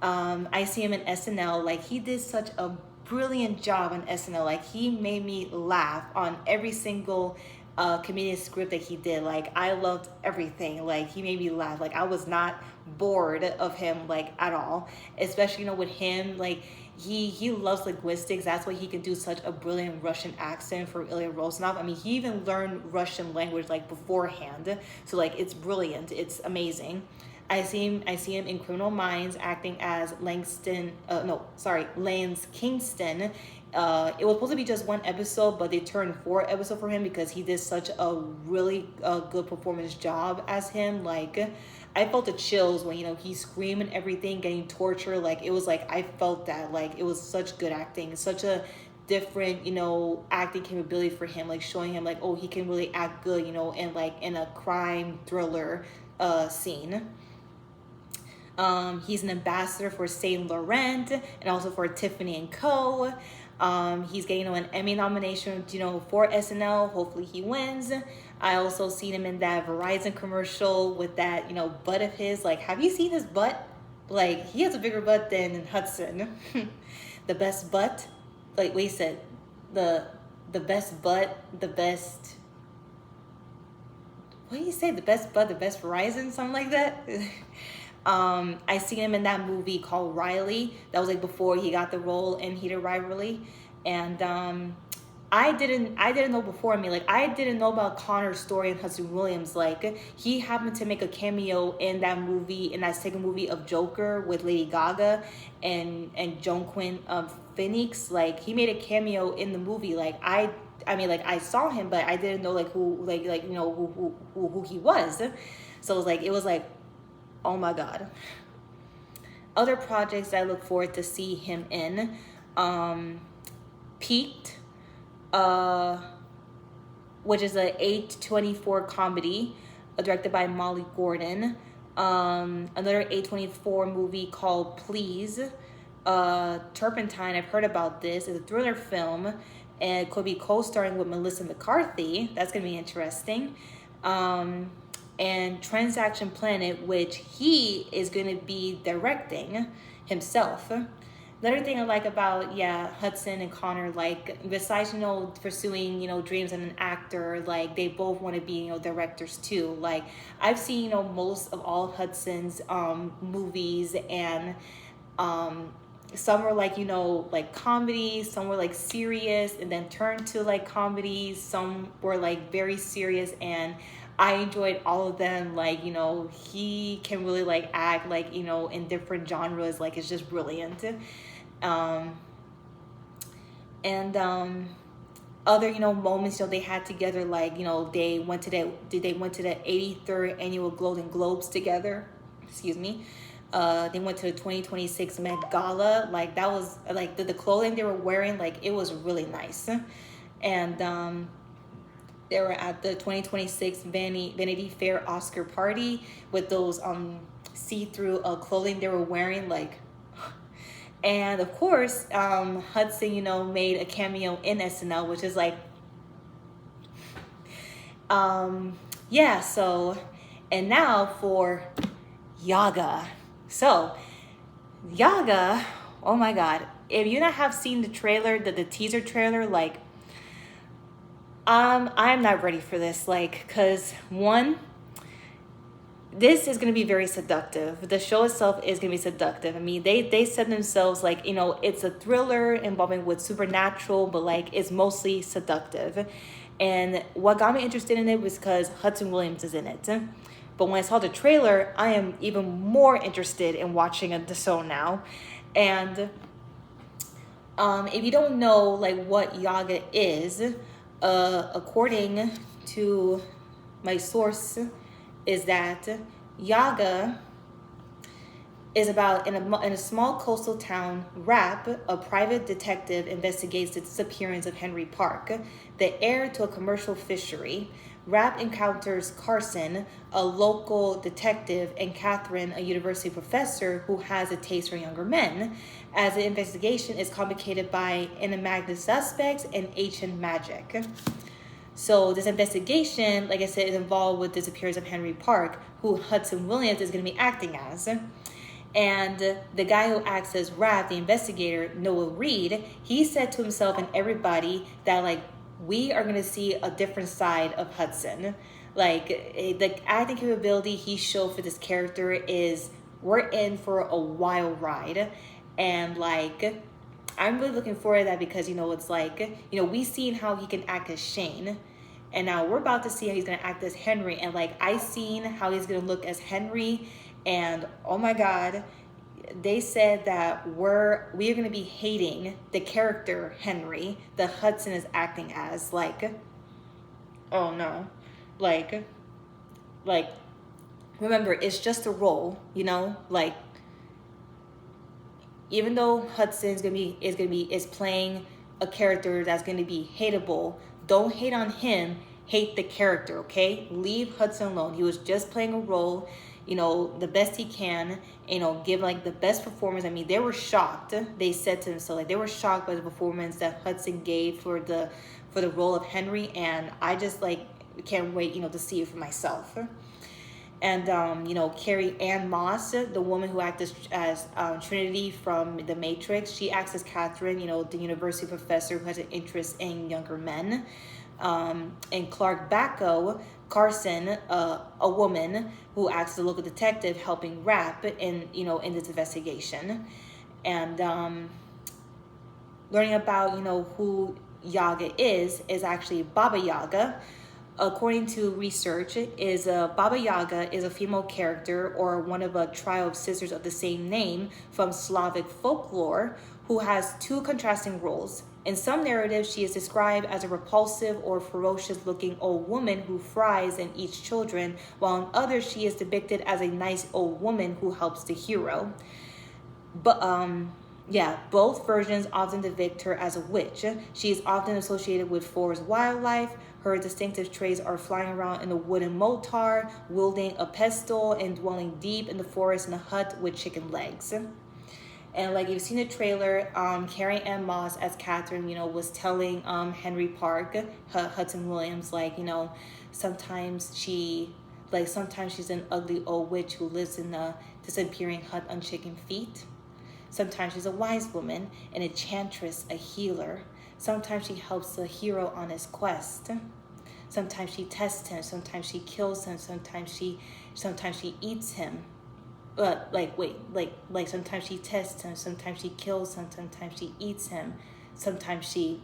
I see him in SNL. Like, he did such a brilliant job on SNL. Like, he made me laugh on every single comedian script that he did. Like, I loved everything. Like, he made me laugh. Like, I was not bored of him, like, at all. Especially, with him, like, he loves linguistics. That's why he can do such a brilliant Russian accent for Ilya Rozanov. I mean, he even learned Russian language like beforehand. So like, it's brilliant. It's amazing. I see him in Criminal Minds acting as Lance Kingston. It was supposed to be just one episode, but they turned 4 episodes for him because he did such a really good performance job as him. Like, I felt the chills when, he's screaming everything, getting tortured. Like, it was like, I felt that. Like, it was such good acting. Such a different, acting capability for him. Like, showing him, like, oh, he can really act good, and like in a crime thriller scene. He's an ambassador for Saint Laurent and also for Tiffany & Co. He's getting an Emmy nomination, for SNL. Hopefully he wins. I also seen him in that Verizon commercial with that, butt of his. Like, have you seen his butt? Like, he has a bigger butt than Hudson. The best butt. Like, wait, he said the best butt, the best. What do you say? The best butt, the best Verizon, something like that. I seen him in that movie called Riley. That was like before he got the role in Heated Rivalry. And I didn't know before me. Like, I didn't know about Connor's story and Hudson Williams. Like, he happened to make a cameo in that movie, in that second movie of Joker with Lady Gaga and Joaquin Phoenix. Like, he made a cameo in the movie. Like, I mean, like, I saw him, but I didn't know like who who he was. So it was like, oh my God. Other projects I look forward to see him in, Peaked, which is a 8/24 comedy directed by Molly Gordon. Another A24 movie called Please, Turpentine, I've heard about this. It's a thriller film, and it could be co-starring with Melissa McCarthy. That's gonna be interesting. And Transaction Planet, which he is gonna be directing himself. Another thing I like about, yeah, Hudson and Connor, like, besides, pursuing, dreams as an actor, like, they both want to be, directors too. Like, I've seen, most of all Hudson's movies, and some were like, like comedy, some were like serious and then turned to like comedy, some were like very serious, and I enjoyed all of them. Like, he can really like act like, in different genres. Like, it's just brilliant. And other moments they had together, like they went to the 83rd annual Golden Globes together. Excuse me. They went to the 2026 Met Gala. Like, that was like the clothing they were wearing, like, it was really nice. And they were at the 2026 Vanity Fair Oscar party with those see-through clothing they were wearing, like. And of course, Hudson, made a cameo in SNL, which is like, yeah. So, and now for Yaga. So, Yaga, oh my God! If you not have seen the trailer, the teaser trailer, like, I'm not ready for this. Like, cause one, this is going to be very seductive. The show itself is going to be seductive. I mean, they said themselves, like, it's a thriller involving with supernatural, but like it's mostly seductive. And what got me interested in it was because Hudson Williams is in it. But when I saw the trailer, I am even more interested in watching the show now. And if you don't know like what Yaga is, according to my source, is that Yaga is about in a small coastal town, Rapp, a private detective, investigates the disappearance of Henry Park, the heir to a commercial fishery. Rapp encounters Carson, a local detective, and Catherine, a university professor who has a taste for younger men, as the investigation is complicated by enigmatic suspects and ancient magic. So this investigation, like I said, is involved with the disappearance of Henry Park, who Hudson Williams is going to be acting as. And the guy who acts as Rapp, the investigator, Noah Reid, he said to himself and everybody that, like, we are going to see a different side of Hudson. Like, the acting capability he showed for this character is, we're in for a wild ride. And, like, I'm really looking forward to that because, it's like, we've seen how he can act as Shane. And now we're about to see how he's going to act as Henry. And, like, I've seen how he's going to look as Henry. And, oh, my God, they said that we're going to be hating the character Henry that Hudson is acting as. Like, oh, no. Like, remember, it's just a role, Like, even though Hudson is playing a character that's going to be hateable, don't hate on him, hate the character, okay? Leave Hudson alone. He was just playing a role, the best he can, give like the best performance. I mean, they were shocked. They said to themselves, like, they were shocked by the performance that Hudson gave for the role of Henry, and I just like can't wait, to see it for myself. And, Carrie Ann Moss, the woman who acted as Trinity from The Matrix, she acts as Catherine, the university professor who has an interest in younger men. And Clark Bacco, Carson, a woman who acts as a local detective helping Rapp in this investigation. And learning about, who Yaga is actually Baba Yaga. According to research, Baba Yaga is a female character or one of a trio of sisters of the same name from Slavic folklore who has two contrasting roles. In some narratives, she is described as a repulsive or ferocious-looking old woman who fries and eats children, while in others, she is depicted as a nice old woman who helps the hero. But both versions often depict her as a witch. She is often associated with forest wildlife. Her distinctive traits are flying around in a wooden motar, wielding a pestle, and dwelling deep in the forest in a hut with chicken legs. And like you've seen the trailer, Carrie Ann Moss as Catherine, was telling Henry Park, Hudson Williams, like, sometimes she's an ugly old witch who lives in a disappearing hut on chicken feet. Sometimes she's a wise woman, an enchantress, a healer. Sometimes she helps the hero on his quest. Sometimes she tests him. Sometimes she kills him. Sometimes she eats him. Sometimes she tests him. Sometimes she kills him. Sometimes she eats him. Sometimes she,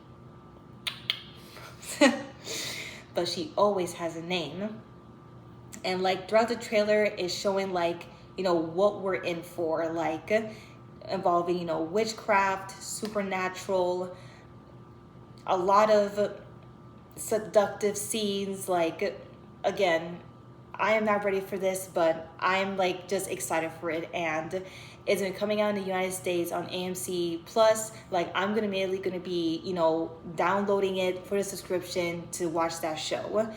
but she always has a name. And like throughout the trailer is showing like, what we're in for, like involving, witchcraft, supernatural, a lot of seductive scenes. Like, again, I am not ready for this, but I'm like just excited for it. And it's been coming out in the United States on AMC Plus. Like, I'm immediately gonna be, downloading it for the subscription to watch that show.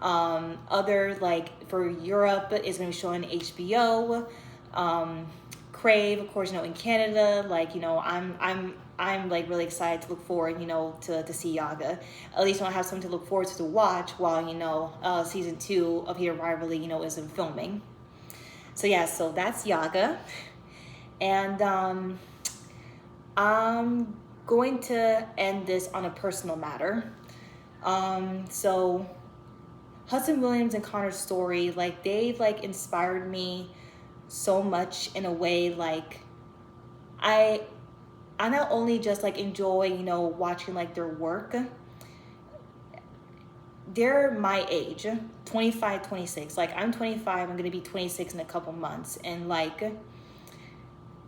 Other, like for Europe, it's gonna be showing HBO. Crave, of course, in Canada. Like, I'm like really excited to look forward, to see Yaga. At least I'll have something to look forward to watch while, season 2 of Heated Rivalry, is in filming. So yeah, so that's Yaga. And I'm going to end this on a personal matter. So Hudson Williams and Connor's story, like they've like inspired me so much in a way. Like I not only just like enjoy, watching like their work. They're my age, 25, 26. Like I'm 25, I'm gonna be 26 in a couple months. And like,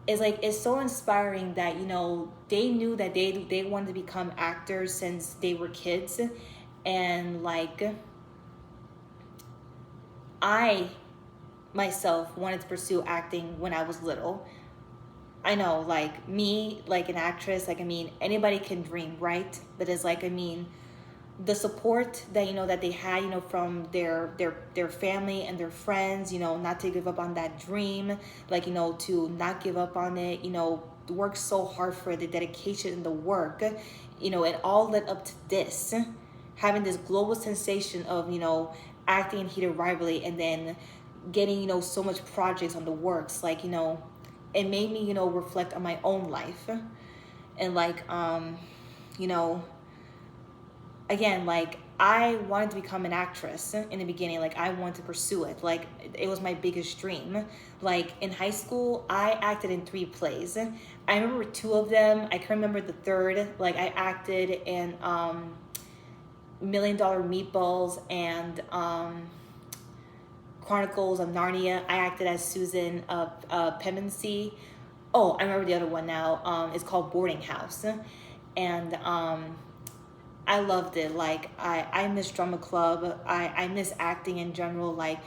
it's so inspiring that, they knew that they wanted to become actors since they were kids. And like, I myself wanted to pursue acting when I was little. I know, like me, like an actress, like, anybody can dream, right? But it's like, the support that, that they had, from their family and their friends, not to give up on that dream, like, to not give up on it, work so hard for it, the dedication and the work, it all led up to this, having this global sensation of, acting in Heated Rivalry, and then getting, so much projects on the works. Like, it made me, reflect on my own life. And like, again, like I wanted to become an actress in the beginning. Like I wanted to pursue it. Like it was my biggest dream. Like in high school, I acted in 3 plays. I remember 2 of them. I can remember the third. Like I acted in $1 Million Meatballs and Chronicles of Narnia. I acted as Susan Pevensey. Oh, I remember the other one now. It's called Boarding House. And I loved it. Like I miss drama club. I miss acting in general. Like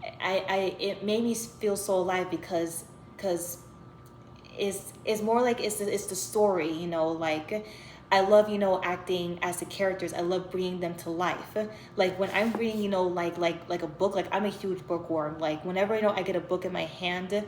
it made me feel so alive because it's more like it's the story, like I love, acting as the characters. I love bringing them to life. Like when I'm reading, like a book, like I'm a huge bookworm. Like whenever, I get a book in my hand,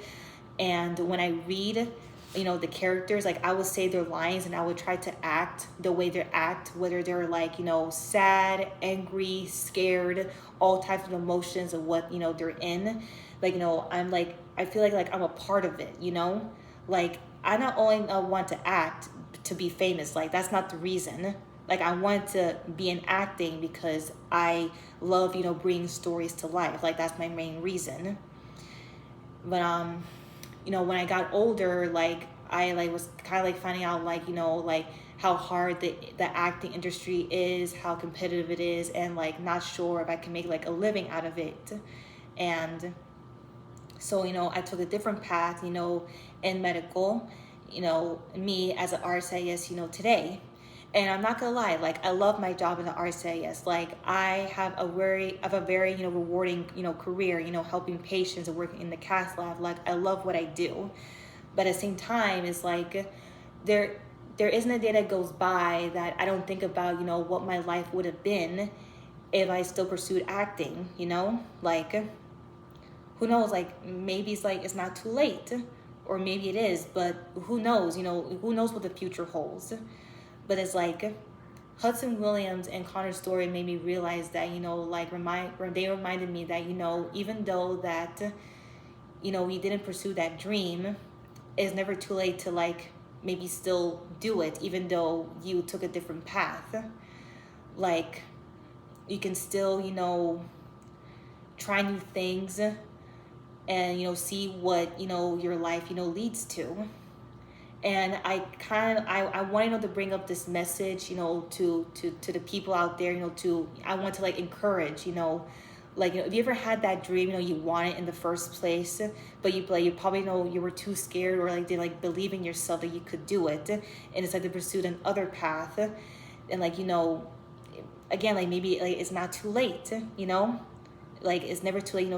and when I read, the characters, like I would say their lines and I would try to act the way they act, whether they're like, sad, angry, scared, all types of emotions of what, they're in. Like, I'm like, I feel like I'm a part of it, like I not only want to act to be famous, like that's not the reason. Like I want to be in acting because I love, bringing stories to life. Like that's my main reason. But when I got older, like I was kind of like finding out like, like how hard the acting industry is, how competitive it is, and like not sure if I can make like a living out of it. And so, I took a different path, in medical, me as an RCIS, today. And I'm not gonna lie, like I love my job in the RCIS. Like I have a very rewarding, career, helping patients and working in the cath lab. Like I love what I do. But at the same time, it's like there isn't a day that goes by that I don't think about, what my life would have been if I still pursued acting, like who knows, like maybe it's like it's not too late, or maybe it is, but who knows, who knows what the future holds. But it's like Hudson Williams and Connor Storrie made me realize that, they reminded me that, even though that, we didn't pursue that dream, it's never too late to like maybe still do it, even though you took a different path. Like, you can still, try new things and, see what, your life, leads to. And I wanted to bring up this message, to the people out there, I want to like encourage, if you ever had that dream, you want it in the first place, but you probably know you were too scared or like didn't like believe in yourself that you could do it, and it's like to pursue another path, and like again, like maybe like it's not too late, like it's never too late,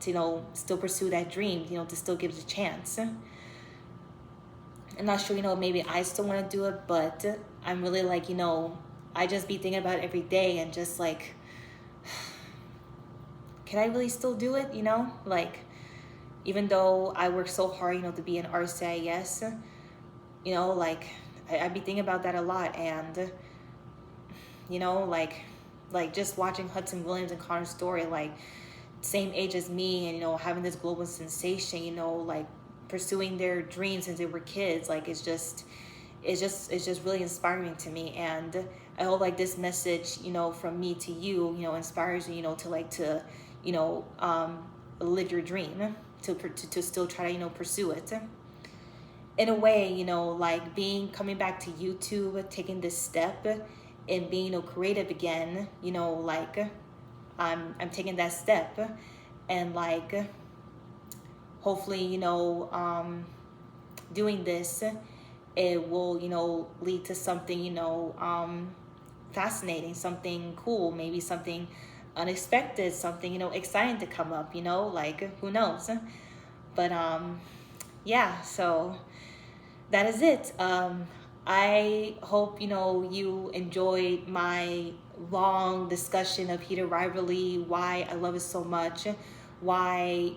to still pursue that dream, to still give it a chance. I'm not sure, maybe I still want to do it, but I'm really like, I just be thinking about it every day and just like, can I really still do it? Like, even though I work so hard, to be an RCIS, like I be thinking about that a lot. And, like just watching Hudson Williams and Connor Storrie, like same age as me, and, having this global sensation, like pursuing their dreams since they were kids, like it's just really inspiring to me. And I hope like this message, from me to you, inspires you, to live your dream, to still try to, pursue it. In a way, like coming back to YouTube, taking this step and being, creative again, like I'm taking that step, and like hopefully, doing this, it will, lead to something, fascinating, something cool, maybe something unexpected, something, exciting to come up, like who knows. But yeah, so that is it. I hope, you enjoyed my long discussion of Heated Rivalry, why I love it so much, why,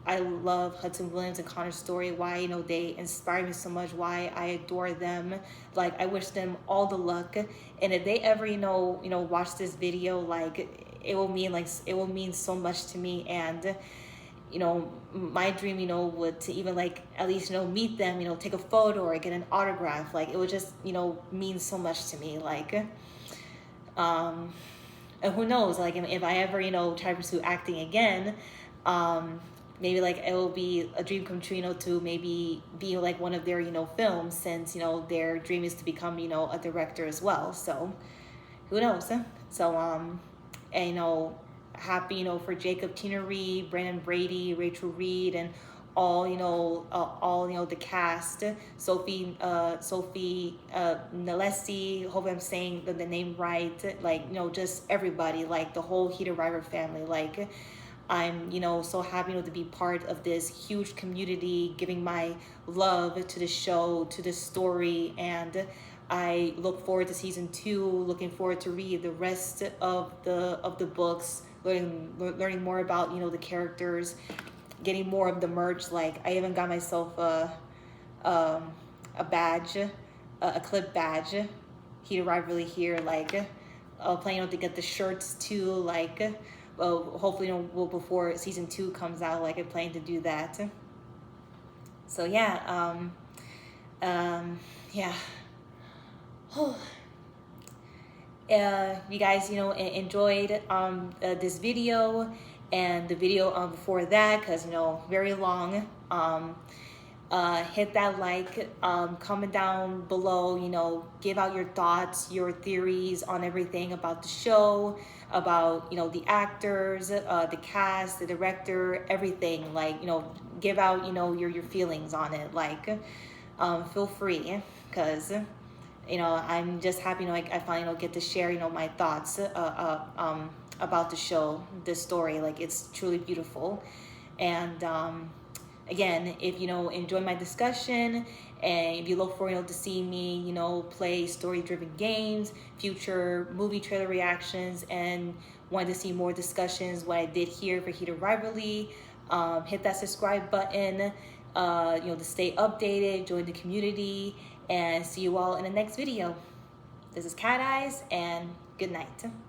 I love Hudson Williams and Connor Storrie, why, they inspire me so much, why I adore them. Like, I wish them all the luck. And if they ever, watch this video, like, it will mean so much to me. And, my dream, would to even like, at least, meet them, take a photo or get an autograph. Like, it would just, mean so much to me. Like, and who knows, like, if I ever, try to pursue acting again, maybe like it will be a dream come true, to maybe be like one of their, films, since, their dream is to become, a director as well. So who knows? So, and, happy, for Jacob, Tierney, Brandon, Brady, Rachel Reid, and all, the cast, Sophie, Nalesi, hope I'm saying the name right, like, just everybody, like the whole Heated Rivalry family. Like, I'm, so happy, to be part of this huge community, giving my love to the show, to the story, and I look forward to season 2. Looking forward to read the rest of the books, learning more about, the characters, getting more of the merch. Like, I even got myself a badge, a clip badge, Heated Rivalry here. Like, planning to get the shirts too. Like, well, hopefully, before season 2 comes out, like, I plan to do that. So yeah, yeah. You guys, enjoyed this video and the video before that, because very long. Hit that like, comment down below, give out your thoughts, your theories on everything about the show, about, the actors, the cast, the director, everything. Like, give out, your feelings on it. Like, feel free, because, I'm just happy, I finally, get to share, my thoughts, about the show, this story. Like, it's truly beautiful. And, again, if enjoy my discussion, and if you look forward to see me play story-driven games, future movie trailer reactions, and want to see more discussions what I did here for Heated Rivalry, hit that subscribe button, to stay updated, join the community, and see you all in the next video. This is Cat Eyes, and good night.